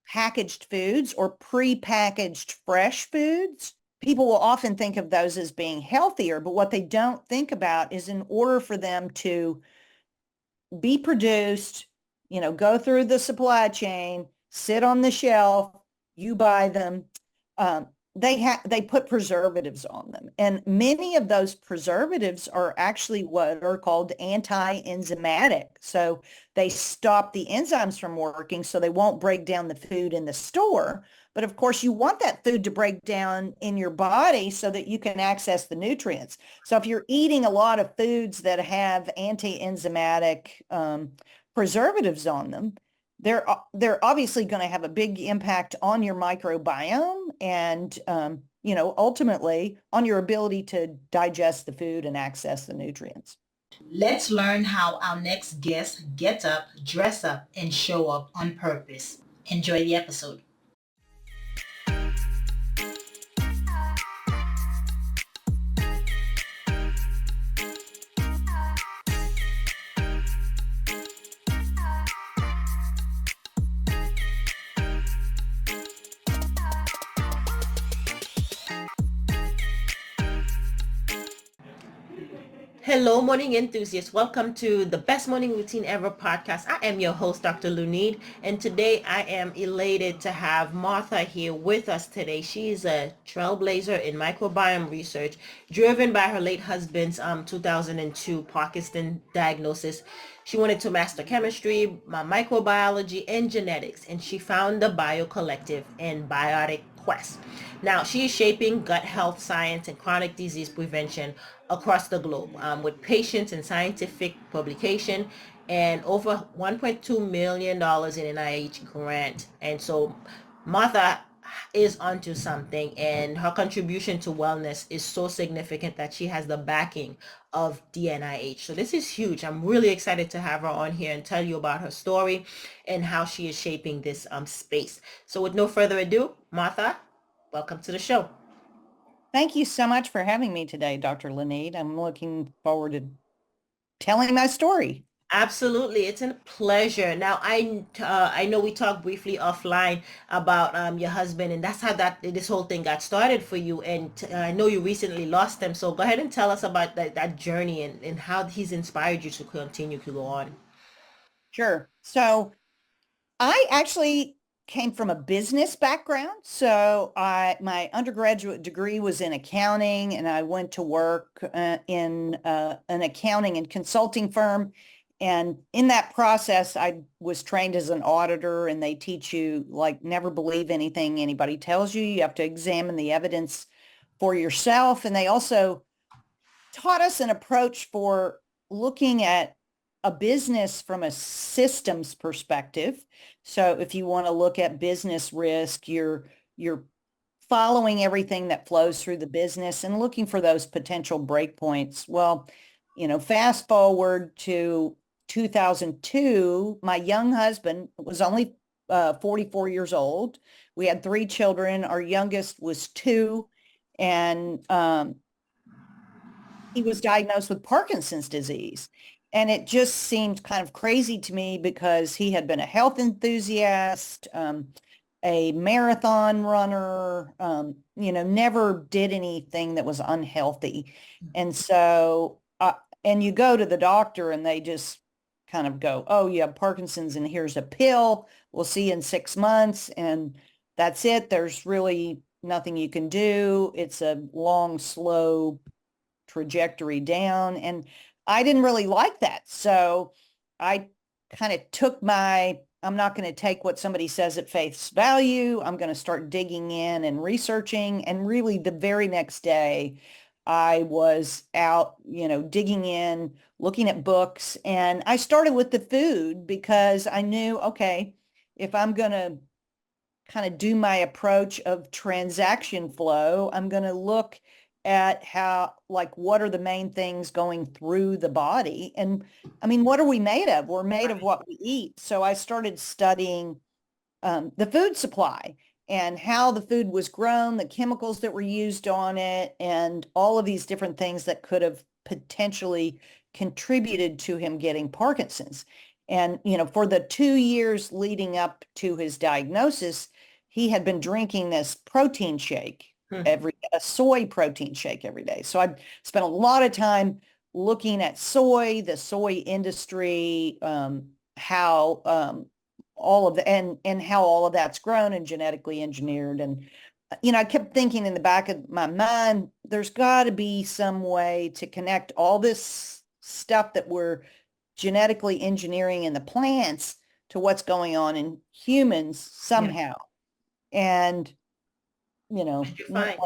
packaged foods or pre-packaged fresh foods. People will often think of those as being healthier, but what they don't think about is in order for them to be produced, go through the supply chain, sit on the shelf, you buy them. They put preservatives on them, and many of those preservatives are actually what are called anti-enzymatic. So they stop the enzymes from working, so they won't break down the food in the store. But of course, you want that food to break down in your body so that you can access the nutrients. So if you're eating a lot of foods that have anti-enzymatic preservatives on them, they're obviously going to have a big impact on your microbiome and ultimately on your ability to digest the food and access the nutrients. Let's learn how our next guest gets up, dress up, and show up on purpose. Enjoy the episode. Hello, morning enthusiasts. Welcome to the Best Morning Routine Ever podcast. I am your host, Dr. Lunid, and today I am elated to have Martha here with us today. She is a trailblazer in microbiome research, driven by her late husband's 2002 Parkinson diagnosis. She wanted to master chemistry, microbiology, and genetics, and she found the BioCollective and BiotiQuest. Now, she is shaping gut health science and chronic disease prevention across the globe with patients and scientific publication and over $1.2 million in NIH grant. And so Martha is onto something, and her contribution to wellness is so significant that she has the backing of the NIH. So this is huge. I'm really excited to have her on here and tell you about her story and how she is shaping this space. So with no further ado, Martha, welcome to the show. Thank you so much for having me today, Dr. Lanid. I'm looking forward to telling my story. Absolutely, it's a pleasure. Now, I know we talked briefly offline about your husband, and that's how this whole thing got started for you. And I know you recently lost him, so go ahead and tell us about that journey and how he's inspired you to continue to go on. Sure. So I actually came from a business background. So my undergraduate degree was in accounting, and I went to work in an accounting and consulting firm. And in that process, I was trained as an auditor, and they teach you, like, never believe anything anybody tells you. You have to examine the evidence for yourself. And they also taught us an approach for looking at a business from a systems perspective. So if you want to look at business risk, you're following everything that flows through the business and looking for those potential breakpoints. Well, fast forward to 2002, my young husband was only 44 years old. We had 3 children. Our youngest was 2, and he was diagnosed with Parkinson's disease. And it just seemed kind of crazy to me because he had been a health enthusiast, a marathon runner, never did anything that was unhealthy. And so, and you go to the doctor and they just kind of go, oh, you have Parkinson's and here's a pill. We'll see you in 6 months. And that's it. There's really nothing you can do. It's a long, slow trajectory down. And I didn't really like that. So I kind of took I'm not going to take what somebody says at face value. I'm going to start digging in and researching. And really the very next day, I was out, digging in, looking at books. And I started with the food because I knew, okay, if I'm going to kind of do my approach of transaction flow, I'm going to look at how, like, what are the main things going through the body? And I mean, what are we made of? We're made of what we eat. So I started studying the food supply and how the food was grown, the chemicals that were used on it, and all of these different things that could have potentially contributed to him getting Parkinson's. And, for the 2 years leading up to his diagnosis, he had been drinking this protein shake a soy protein shake every day. So I spent a lot of time looking at soy, the soy industry, how all of the and how all of that's grown and genetically engineered. And I kept thinking in the back of my mind, there's got to be some way to connect all this stuff that we're genetically engineering in the plants to what's going on in humans somehow. And, Did you find?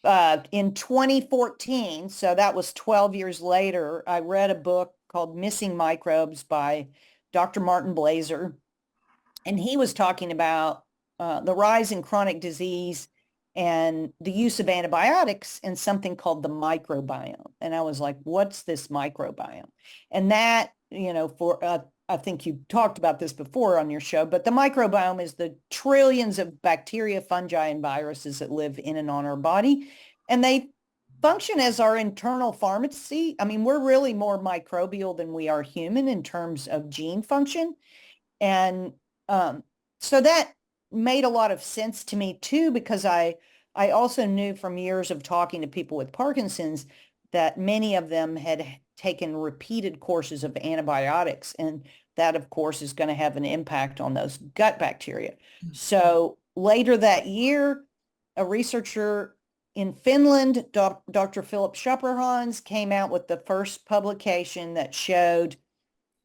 in 2014, so that was 12 years later, I read a book called Missing Microbes by Dr. Martin Blazer. And he was talking about the rise in chronic disease and the use of antibiotics and something called the microbiome. And I was like, what's this microbiome? And that, I think you talked about this before on your show, but the microbiome is the trillions of bacteria, fungi, and viruses that live in and on our body. And they function as our internal pharmacy. I mean, we're really more microbial than we are human in terms of gene function. And so that made a lot of sense to me too, because I also knew from years of talking to people with Parkinson's that many of them had taken repeated courses of antibiotics, and that of course is going to have an impact on those gut bacteria. So later that year, a researcher in Finland, Dr. Philip Schupperhans, came out with the first publication that showed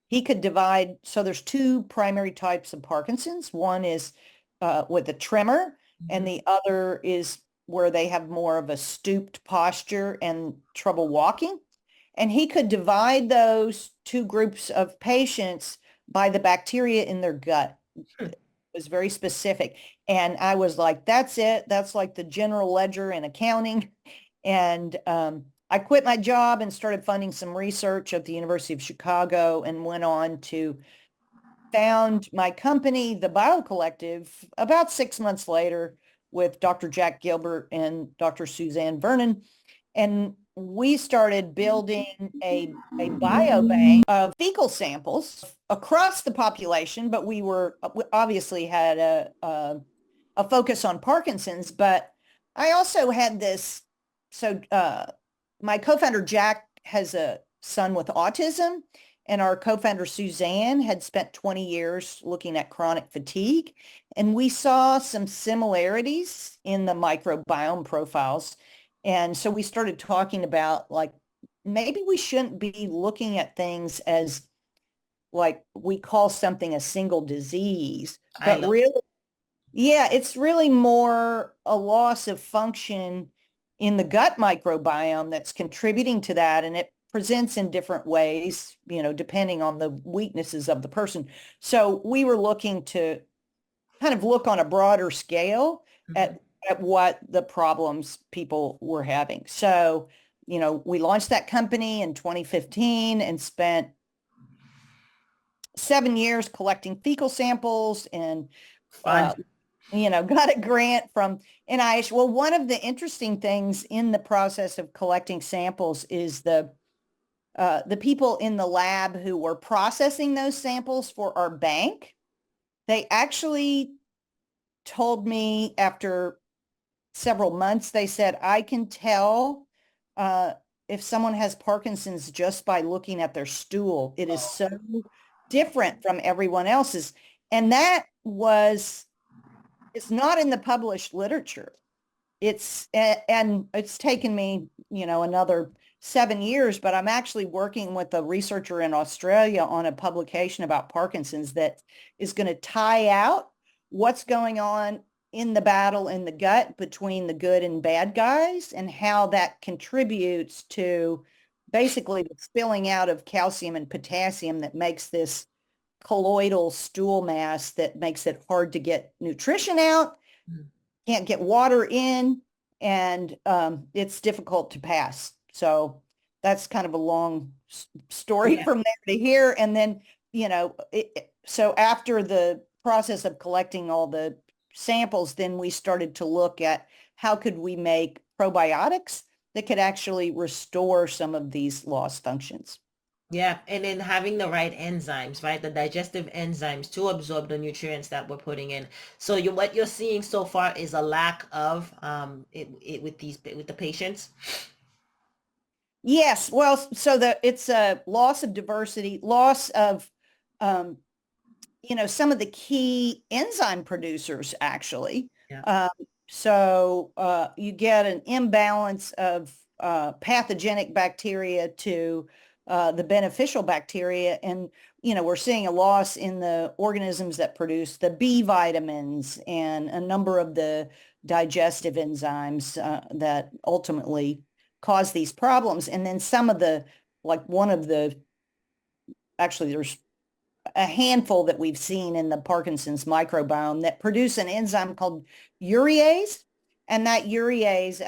he could divide. So there's two primary types of Parkinson's. One is with a tremor, and the other is where they have more of a stooped posture and trouble walking. And he could divide those two groups of patients by the bacteria in their gut. It was very specific. And I was like, that's it. That's like the general ledger in accounting. And I quit my job and started funding some research at the University of Chicago and went on to found my company, the BioCollective, about 6 months later with Dr. Jack Gilbert and Dr. Suzanne Vernon. And we started building a biobank of fecal samples across the population, but we obviously had a focus on Parkinson's. But I also had this, so my co-founder Jack has a son with autism, and our co-founder Suzanne had spent 20 years looking at chronic fatigue. And we saw some similarities in the microbiome profiles. And so we started talking about, like, maybe we shouldn't be looking at things as like we call something a single disease, but really, yeah, it's really more a loss of function in the gut microbiome that's contributing to that. And it presents in different ways, depending on the weaknesses of the person. So we were looking to kind of look on a broader scale at what the problems people were having. So, we launched that company in 2015 and spent 7 years collecting fecal samples and, got a grant from NIH. Well, one of the interesting things in the process of collecting samples is the people in the lab who were processing those samples for our bank, they actually told me after several months, they said, I can tell if someone has Parkinson's just by looking at their stool. It is so different from everyone else's. And it's not in the published literature. And it's taken me, another 7 years, but I'm actually working with a researcher in Australia on a publication about Parkinson's that is going to tie out what's going on in the battle in the gut between the good and bad guys and how that contributes to basically the spilling out of calcium and potassium that makes this colloidal stool mass that makes it hard to get nutrition out, can't get water in, and it's difficult to pass. So that's kind of a long story from there to here. And then, so after the process of collecting all the samples, then we started to look at how could we make probiotics that could actually restore some of these lost functions. Yeah, and then having the right enzymes, right? The digestive enzymes to absorb the nutrients that we're putting in. So what you're seeing so far is a lack of with the patients. Yes, well, so it's a loss of diversity, loss of um, some of the key enzyme producers actually. Yeah. Um, so you get an imbalance of pathogenic bacteria to the beneficial bacteria. And, we're seeing a loss in the organisms that produce the B vitamins and a number of the digestive enzymes that ultimately cause these problems. And then some of the, like one of the, actually, there's a handful that we've seen in the Parkinson's microbiome that produce an enzyme called urease. And that urease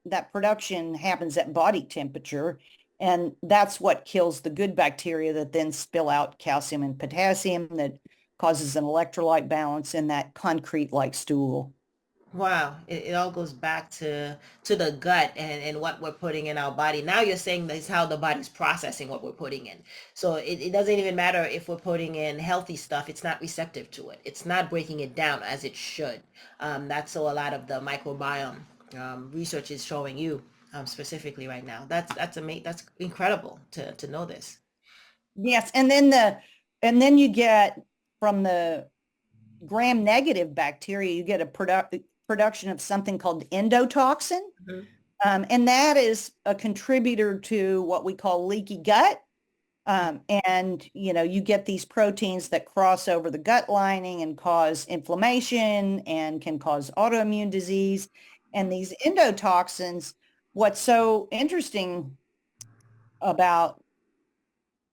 that production happens at body temperature. And that's what kills the good bacteria that then spill out calcium and potassium that causes an electrolyte balance in that concrete-like stool. Wow, it all goes back to the gut and what we're putting in our body. Now you're saying this is how the body's processing what we're putting in. So it doesn't even matter if we're putting in healthy stuff, it's not receptive to it. It's not breaking it down as it should. That's so a lot of the microbiome research is showing you specifically right now. That's amazing. That's incredible to know this. Yes, and then you get from the gram-negative bacteria, you get a production of something called endotoxin. Mhm. And that is a contributor to what we call leaky gut. And you get these proteins that cross over the gut lining and cause inflammation and can cause autoimmune disease. And these endotoxins, what's so interesting about,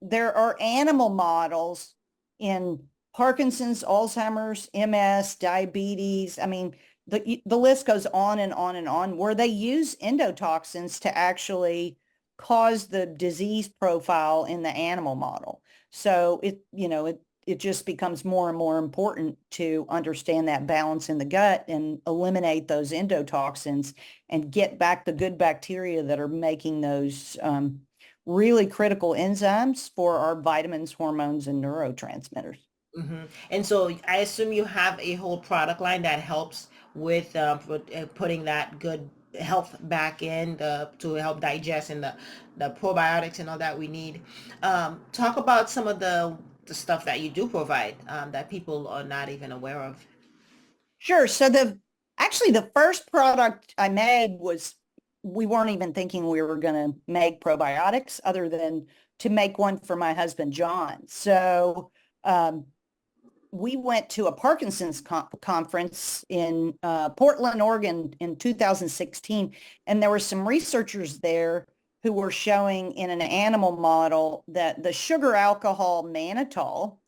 there are animal models in Parkinson's, Alzheimer's, MS, diabetes. I mean, the list goes on and on and on, where they use endotoxins to actually cause the disease profile in the animal model. So it just becomes more and more important to understand that balance in the gut and eliminate those endotoxins and get back the good bacteria that are making those really critical enzymes for our vitamins, hormones, and neurotransmitters. And so I assume you have a whole product line that helps with putting that good health back in to help digest and the probiotics and all that we need. Talk about some of the stuff that you do provide that people are not even aware of. Sure. So actually the first product I made was, we weren't even thinking we were going to make probiotics other than to make one for my husband, John. So um, we went to a Parkinson's conference in Portland, Oregon in 2016, and there were some researchers there who were showing in an animal model that the sugar alcohol mannitol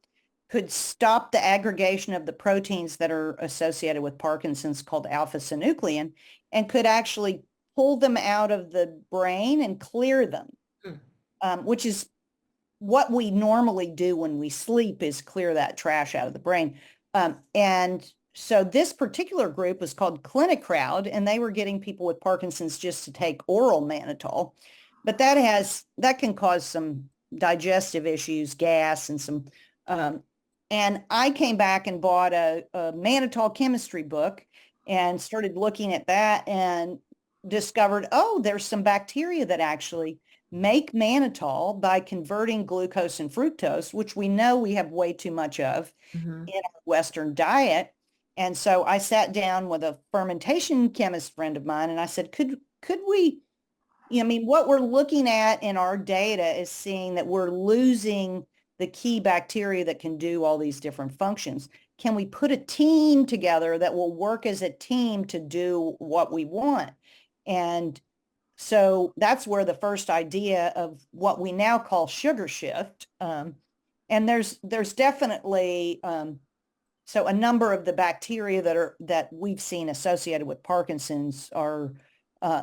could stop the aggregation of the proteins that are associated with Parkinson's called alpha-synuclein, and could actually pull them out of the brain and clear them, Mm. which is what we normally do when we sleep, is clear that trash out of the brain. And so this particular group was called Clinic Crowd, and they were getting people with Parkinson's just to take oral mannitol. But that can cause some digestive issues, gas, and some. And I came back and bought a mannitol chemistry book and started looking at that and discovered, oh, there's some bacteria that actually make mannitol by converting glucose and fructose, which we know we have way too much of Mhm. in our Western diet. And so I sat down with a fermentation chemist friend of mine and I said, could we, I mean, what we're looking at in our data is seeing that we're losing the key bacteria that can do all these different functions. Can we put a team together that will work as a team to do what we want? And so that's where the first idea of what we now call sugar shift. And there's definitely so a number of the bacteria that we've seen associated with Parkinson's are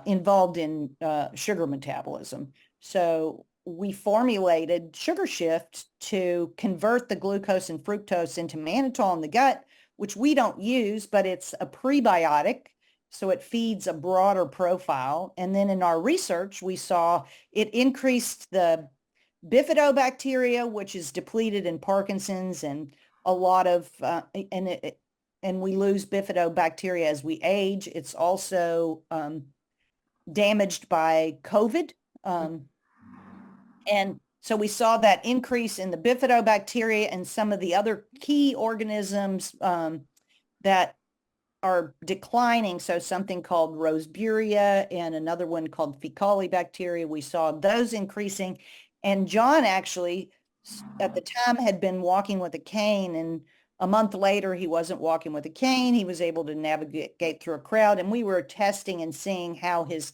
involved in sugar metabolism. So we formulated sugar shift to convert the glucose and fructose into mannitol in the gut, which we don't use, but it's a prebiotic. So it feeds a broader profile. And then in our research, we saw it increased bifidobacteria, which is depleted in Parkinson's, and a lot of and we lose bifidobacteria as we age. It's also damaged by COVID. And so we saw that increase in the bifidobacteria and some of the other key organisms that are declining. So something called Roseburia and another one called Faecalibacteria, we saw those increasing. And John actually at the time had been walking with a cane, and a month later he wasn't walking with a cane. He was able to navigate through a crowd, and we were testing and seeing how his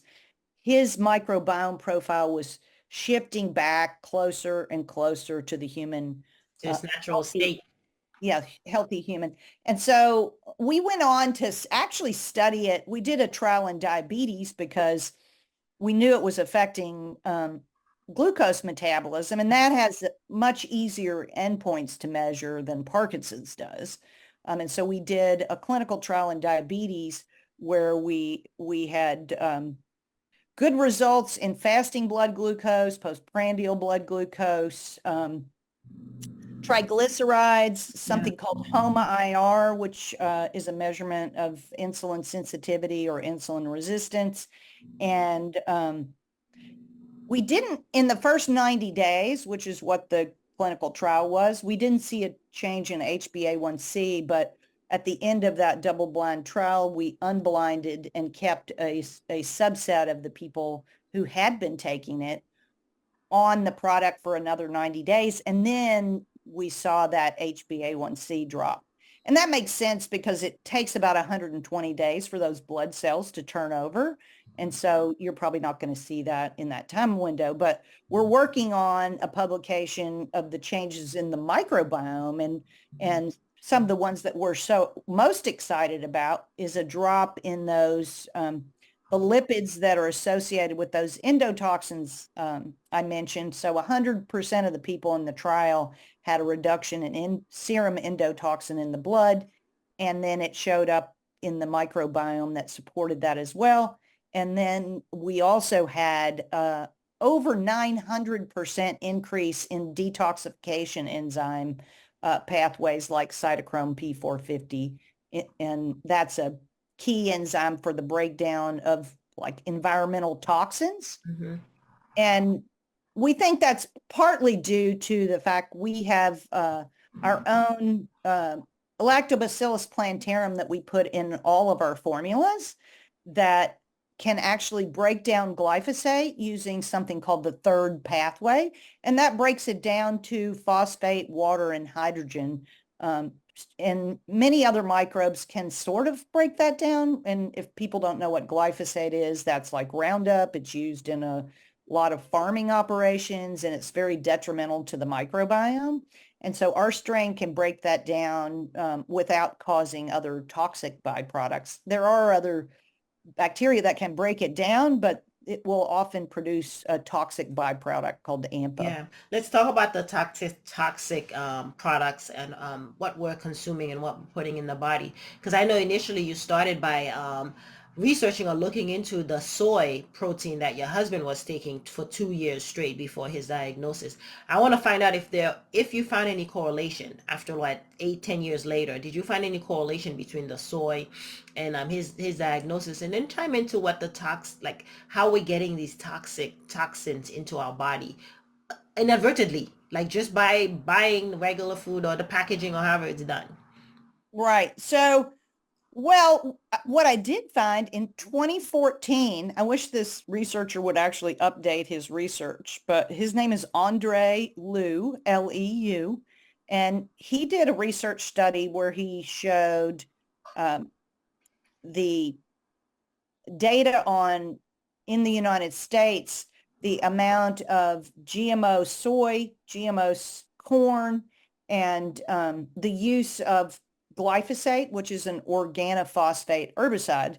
microbiome profile was shifting back closer and closer to the human Its natural state. Yeah, healthy human. And so we went on to actually study it. We did a trial in diabetes because we knew it was affecting glucose metabolism, and that has much easier endpoints to measure than Parkinson's does. And so we did a clinical trial in diabetes where we had good results in fasting blood glucose, postprandial blood glucose, triglycerides, something called HOMA-IR, which is a measurement of insulin sensitivity or insulin resistance. And we didn't, in the first 90 days, which is what the clinical trial was, we didn't see a change in HbA1c, but at the end of that double-blind trial, we unblinded and kept a subset of the people who had been taking it on the product for another 90 days. And then we saw that HbA1c drop. And that makes sense because it takes about 120 days for those blood cells to turn over. And so you're probably not going to see that in that time window. But we're working on a publication of the changes in the microbiome, and some of the ones that we're so most excited about is a drop in those the lipids that are associated with those endotoxins I mentioned. So 100% of the people in the trial had a reduction in serum endotoxin in the blood, and then it showed up in the microbiome that supported that as well. And then we also had over 900% increase in detoxification enzyme pathways like cytochrome P450, and that's a key enzyme for the breakdown of like environmental toxins. And we think that's partly due to the fact we have our own Lactobacillus plantarum that we put in all of our formulas that can actually break down glyphosate using something called the third pathway. And that breaks it down to phosphate, water, and hydrogen. And many other microbes can sort of break that down. And if people don't know what glyphosate is, that's like Roundup. It's used in a lot of farming operations, and it's very detrimental to the microbiome. And so our strain can break that down without causing other toxic byproducts. There are other bacteria that can break it down, but it will often produce a toxic byproduct called AMPA. Yeah, let's talk about the toxic products and what we're consuming and what we're putting in the body. Because I know initially you started by researching or looking into the soy protein that your husband was taking for 2 years straight before his diagnosis. I want to find out if you found any correlation after what 8-10 years later. Did you find any correlation between the soy and his diagnosis? And then chime into what like how we're getting these toxins into our body inadvertently, like just by buying regular food or the packaging or however it's done. Right. So, well, what I did find in 2014, I wish this researcher would actually update his research, but his name is Andre Leu, L-E-U, and he did a research study where he showed the data on, in the United States, the amount of GMO soy, GMO corn, and the use of glyphosate, which is an organophosphate herbicide.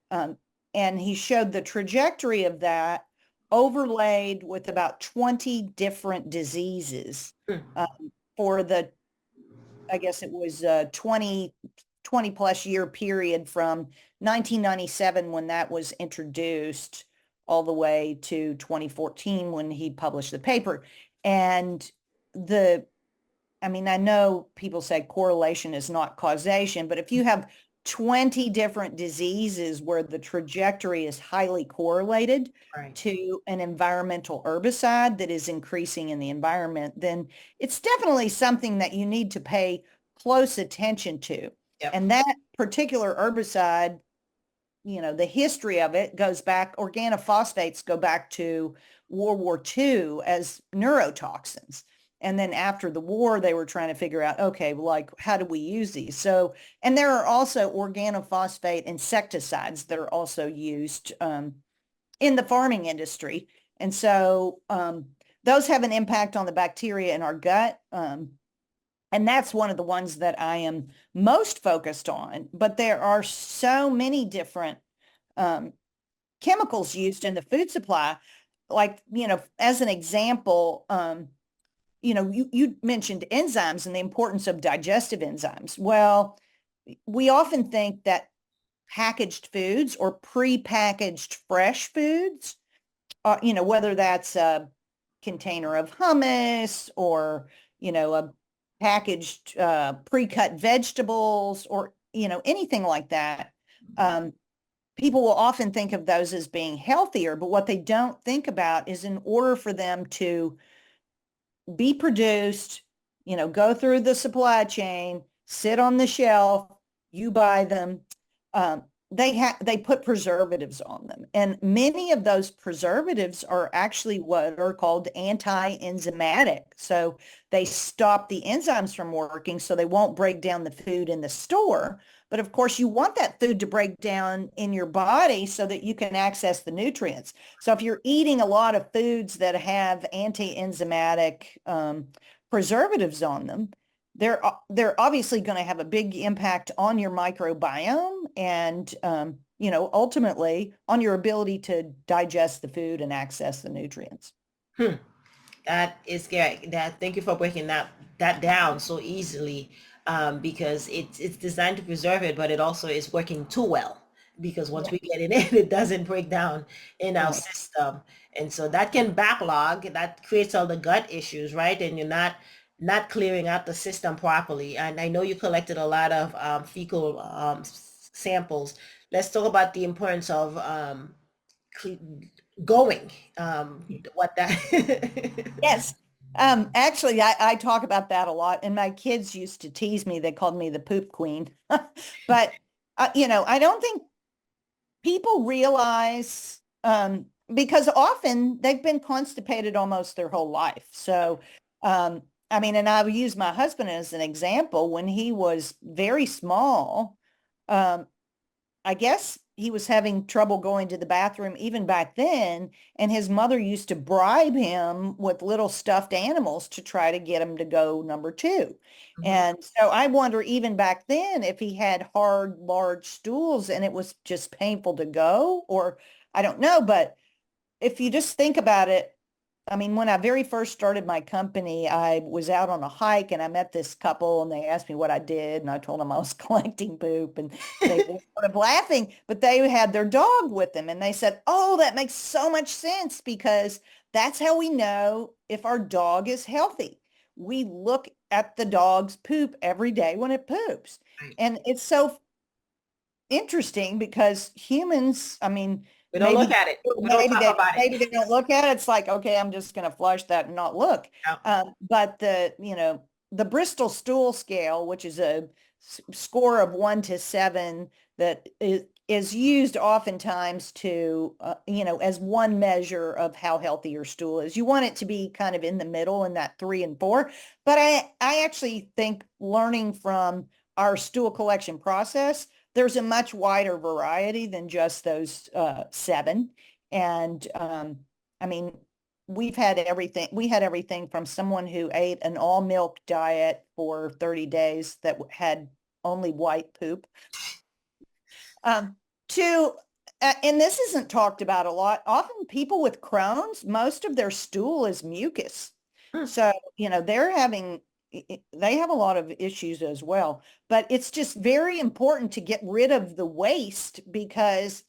And he showed the trajectory of that overlaid with about 20 different diseases for the, I guess it was 20 plus year period from 1997 when that was introduced all the way to 2014 when he published the paper. And the I mean, I know people say correlation is not causation, but if you have 20 different diseases where the trajectory is highly correlated Right. to an environmental herbicide that is increasing in the environment, then it's definitely something that you need to pay close attention to. Yep. And that particular herbicide, the history of it goes back, organophosphates go back to World War II as neurotoxins. And then after the war, they were trying to figure out, okay, like, how do we use these? So, and there are also organophosphate insecticides that are also used in the farming industry. And so those have an impact on the bacteria in our gut. And that's one of the ones that I am most focused on. But there are so many different um, chemicals used in the food supply. Like, as an example, you mentioned enzymes and the importance of digestive enzymes. Well, we often think that packaged foods or pre-packaged fresh foods, whether that's a container of hummus or, a packaged pre-cut vegetables or, anything like that. People will often think of those as being healthier, but what they don't think about is in order for them to be produced, go through the supply chain, sit on the shelf, you buy them. They put preservatives on them, and many of those preservatives are actually what are called anti-enzymatic. So they stop the enzymes from working, so they won't break down the food in the store. But of course, you want that food to break down in your body so that you can access the nutrients. So if you're eating a lot of foods that have anti-enzymatic preservatives on them, they're obviously going to have a big impact on your microbiome and ultimately on your ability to digest the food and access the nutrients. Hmm. That is scary. Thank you for breaking that down so easily, because it's designed to preserve it, but it also is working too well because once Yeah. we get it in, it doesn't break down in our Right. system, and so that can backlog. That creates all the gut issues, right? And you're not clearing out the system properly. And I know you collected a lot of fecal samples. Let's talk about the importance of cle- going. What that. Yes. Actually, I talk about that a lot, and my kids used to tease me. They called me the poop queen. But, I don't think people realize, because often they've been constipated almost their whole life. So, I mean, and I've used my husband as an example. When he was very small, um, I guess he was having trouble going to the bathroom even back then, and his mother used to bribe him with little stuffed animals to try to get him to go number two. Mhm. And so I wonder even back then if he had hard, large stools and it was just painful to go, or I don't know, but if you just think about it, I mean, when I very first started my company, I was out on a hike and I met this couple and they asked me what I did. And I told them I was collecting poop and they were sort of laughing, but they had their dog with them. And they said, oh, that makes so much sense because that's how we know if our dog is healthy. We look at the dog's poop every day when it poops. Right. And it's so interesting because humans, I mean, We don't look maybe at it. We don't talk about maybe they it. don't look at it. It's like, okay, I'm just going to flush that and not look. Yeah. But the Bristol stool scale, which is a score of 1 to 7 that is used oftentimes to, as one measure of how healthy your stool is. You want it to be kind of in the middle in that 3 and 4. But I actually think learning from our stool collection process, there's a much wider variety than just those 7. And I mean, we've had everything. We had everything from someone who ate an all milk diet for 30 days that had only white poop, to, and this isn't talked about a lot. Often people with Crohn's, most of their stool is mucus. Hmm. So, they have a lot of issues as well. But it's just very important to get rid of the waste because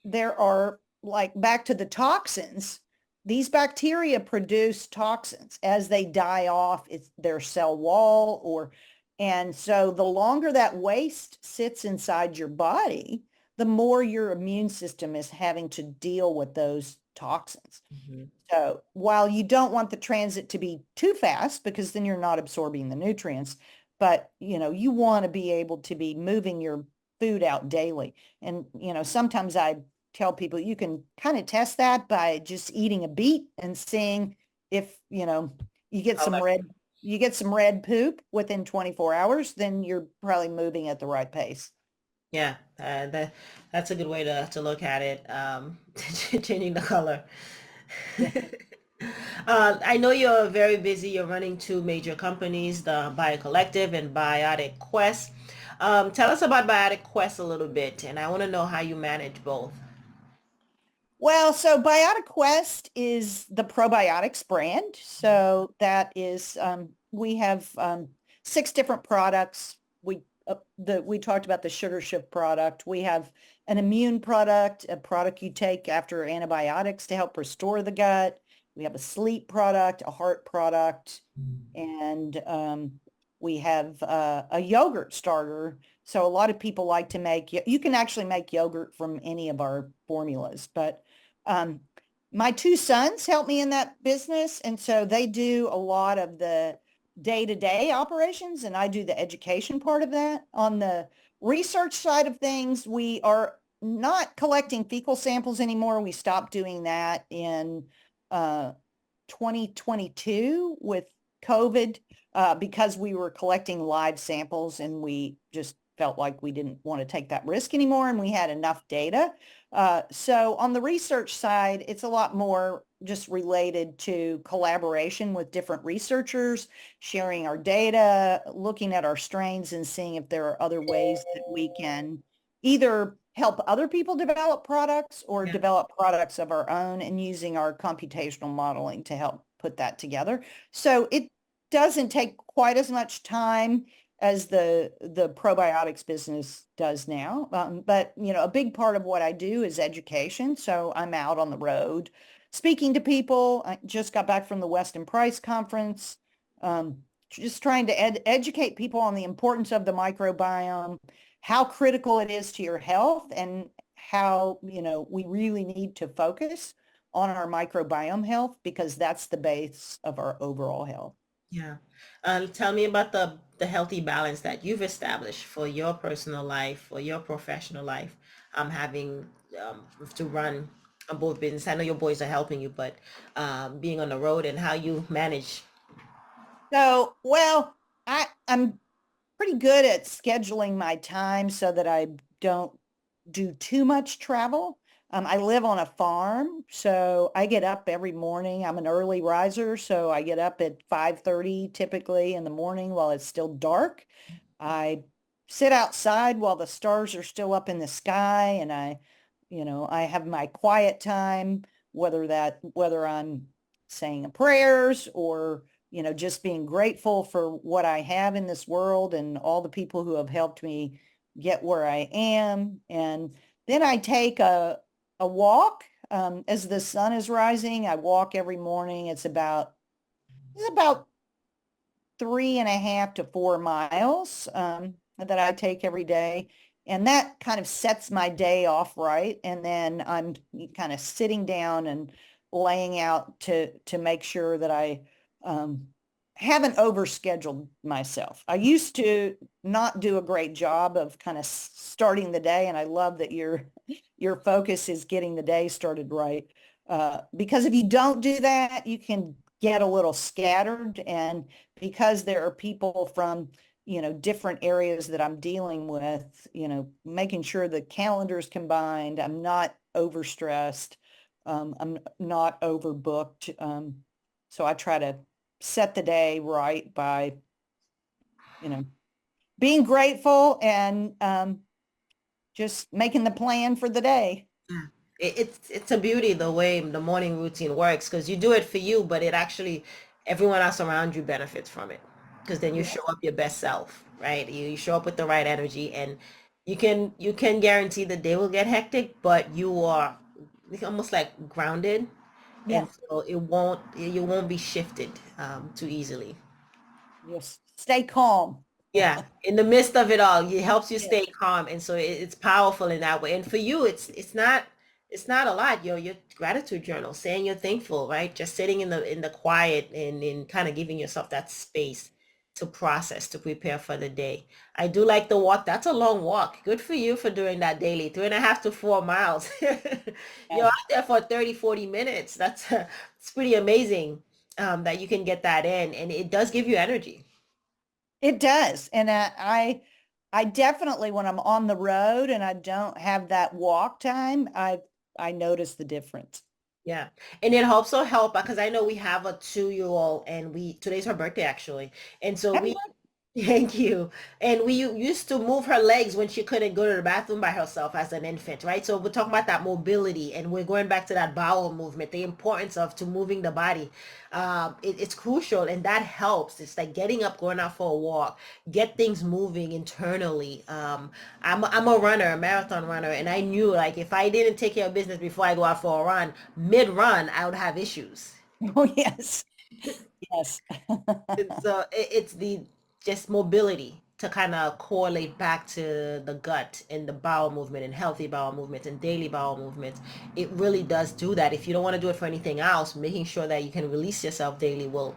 there are, like, back to the toxins. these bacteria produce toxins as they die off it's their cell wall and so the longer that waste sits inside your body, the more your immune system is having to deal with those toxins. Mm-hmm. So while you don't want the transit to be too fast because then you're not absorbing the nutrients, but you want to be able to be moving your food out daily. And sometimes I tell people you can kind of test that by just eating a beet and seeing if, you get some Color. red you get some red poop within 24 hours, then you're probably moving at the right pace. Yeah, that's a good way to look at it. Changing the color. Yeah. I know you're very busy. You're running two major companies, the BioCollective and BiotiQuest. Tell us about BiotiQuest a little bit, and I want to know how you manage both. Well, so BiotiQuest is the probiotics brand. So that is, we have 6 different products. We talked about the sugar shift product. We have an immune product, a product you take after antibiotics to help restore the gut. We have a sleep product, a heart product, and we have a yogurt starter. So a lot of people like to make, you can actually make yogurt from any of our formulas, but um, my 2 sons help me in that business. And so they do a lot of the day-to-day operations and I do the education part of that. On the research side of things, we are not collecting fecal samples anymore. We stopped doing that in uh, 2022 with COVID because we were collecting live samples and we just felt like we didn't want to take that risk anymore and we had enough data. So on the research side, it's a lot more just related to collaboration with different researchers, sharing our data, looking at our strains and seeing if there are other ways that we can either help other people develop products or Yeah. develop products of our own and using our computational modeling to help put that together. So it doesn't take quite as much time as the probiotics business does now. But a big part of what I do is education. So I'm out on the road speaking to people. I just got back from the Weston Price conference, just trying to educate people on the importance of the microbiome, how critical it is to your health, and how, we really need to focus on our microbiome health because that's the base of our overall health. Yeah. Tell me about the healthy balance that you've established for your personal life, for your professional life, having to run on both business. I know your boys are helping you, but being on the road and how you manage. So, well, I'm pretty good at scheduling my time so that I don't do too much travel. I live on a farm, so I get up every morning. I'm an early riser, so I get up at 5:30 typically in the morning while it's still dark. I sit outside while the stars are still up in the sky and I have my quiet time, whether I'm saying prayers or just being grateful for what I have in this world and all the people who have helped me get where I am. And then I take a walk as the sun is rising. I walk every morning. It's about 3.5 to 4 miles that I take every day. And that kind of sets my day off right. And then I'm kind of sitting down and laying out to make sure that I um, haven't overscheduled myself. I used to not do a great job of kind of starting the day. And I love that your focus is getting the day started right. Because if you don't do that, you can get a little scattered. And because there are people from, different areas that I'm dealing with, making sure the calendar's combined, I'm not overstressed, I'm not overbooked. So I try to set the day right by, you know, being grateful and just making the plan for the day. Yeah. It's a beauty the way the morning routine works because you do it for you, but it actually everyone else around you benefits from it because then you Yeah. show up your best self, right? You show up with the right energy, and you can guarantee the day will get hectic, but you are almost like grounded And Yeah. so you won't be shifted too easily. Yes. Stay calm. Yeah, in the midst of it all, it helps you stay Yes. calm, and so it's powerful in that way. And for you, it's not a lot. Your gratitude journal, saying you're thankful, right? Just sitting in the quiet and in kind of giving yourself that space to process, to prepare for the day. I do like the walk. That's a long walk. Good for you for doing that daily, 3.5 to 4 miles. You're Yes. out there for 30, 40 minutes. That's it's pretty amazing that you can get that in, and it does give you energy. It does. And I definitely, when I'm on the road and I don't have that walk time, I notice the difference. Yeah. And it also help because I know we have a 2-year-old and we today's her birthday actually. And so Happy we thank you. And we used to move her legs when she couldn't go to the bathroom by herself as an infant, right? So we're talking about that mobility and we're going back to that bowel movement, the importance of to moving the body. It's crucial and that helps. It's like getting up, going out for a walk, get things moving internally. I'm a runner, a marathon runner, and I knew like if I didn't take care of business before I go out for a run, mid-run, I would have issues. Oh, yes. Yes. It's the just mobility to kind of correlate back to the gut and the bowel movement and healthy bowel movements and daily bowel movements. It really does do that. If you don't want to do it for anything else, making sure that you can release yourself daily will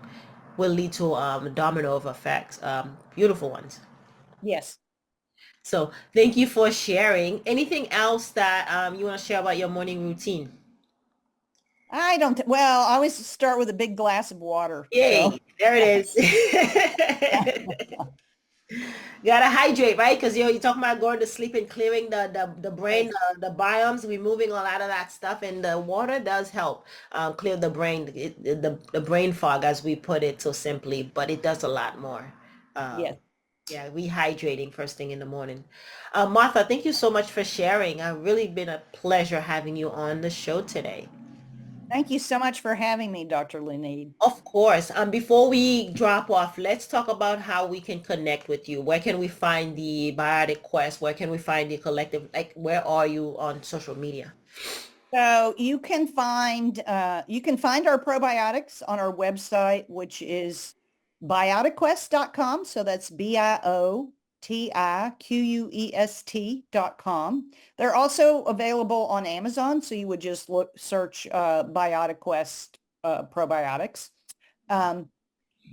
lead to domino of effects, beautiful ones. Yes. So thank you for sharing. Anything else that you want to share about your morning routine? I don't, well, I always start with a big glass of water. So Yay, there it is. Gotta hydrate, right? Because you're talking about going to sleep and clearing the brain, yes, the biomes, removing a lot of that stuff, and the water does help clear the brain, the brain fog, as we put it so simply, but it does a lot more. yes. Yeah, rehydrating first thing in the morning. Martha, thank you so much for sharing. It's really been a pleasure having you on the show today. Thank you so much for having me, Dr. Lunid. Of course. Before we drop off, let's talk about how we can connect with you. Where can we find the Biotic Quest? Where can we find the collective? Like, where are you on social media? So you can find our probiotics on our website, which is biotiquest.com. So that's BIOTIQUEST.com. They're also available on Amazon. So you would just search BiotiQuest probiotics. Um,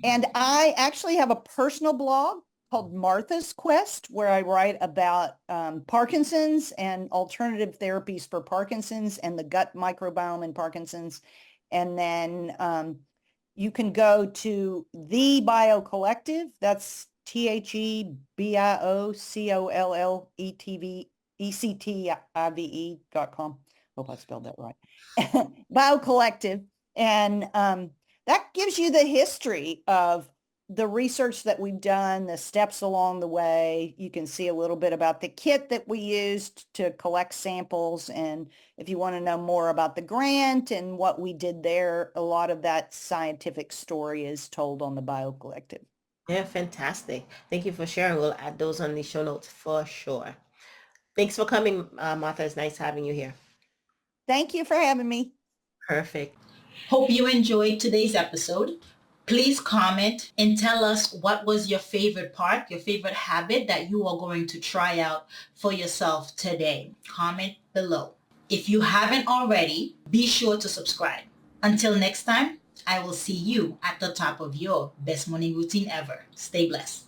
and I actually have a personal blog called Martha's Quest, where I write about Parkinson's and alternative therapies for Parkinson's and the gut microbiome in Parkinson's. And then you can go to the BioCollective. That's TheBioCollective.com. Hope I spelled that right. BioCollective. And that gives you the history of the research that we've done, the steps along the way. You can see a little bit about the kit that we used to collect samples. And if you want to know more about the grant and what we did there, a lot of that scientific story is told on the BioCollective. Yeah, fantastic. Thank you for sharing. We'll add those on the show notes for sure. Thanks for coming, Martha. It's nice having you here. Thank you for having me. Perfect. Hope you enjoyed today's episode. Please comment and tell us what was your favorite part, your favorite habit that you are going to try out for yourself today. Comment below. If you haven't already, be sure to subscribe. Until next time, I will see you at the top of your best morning routine ever. Stay blessed.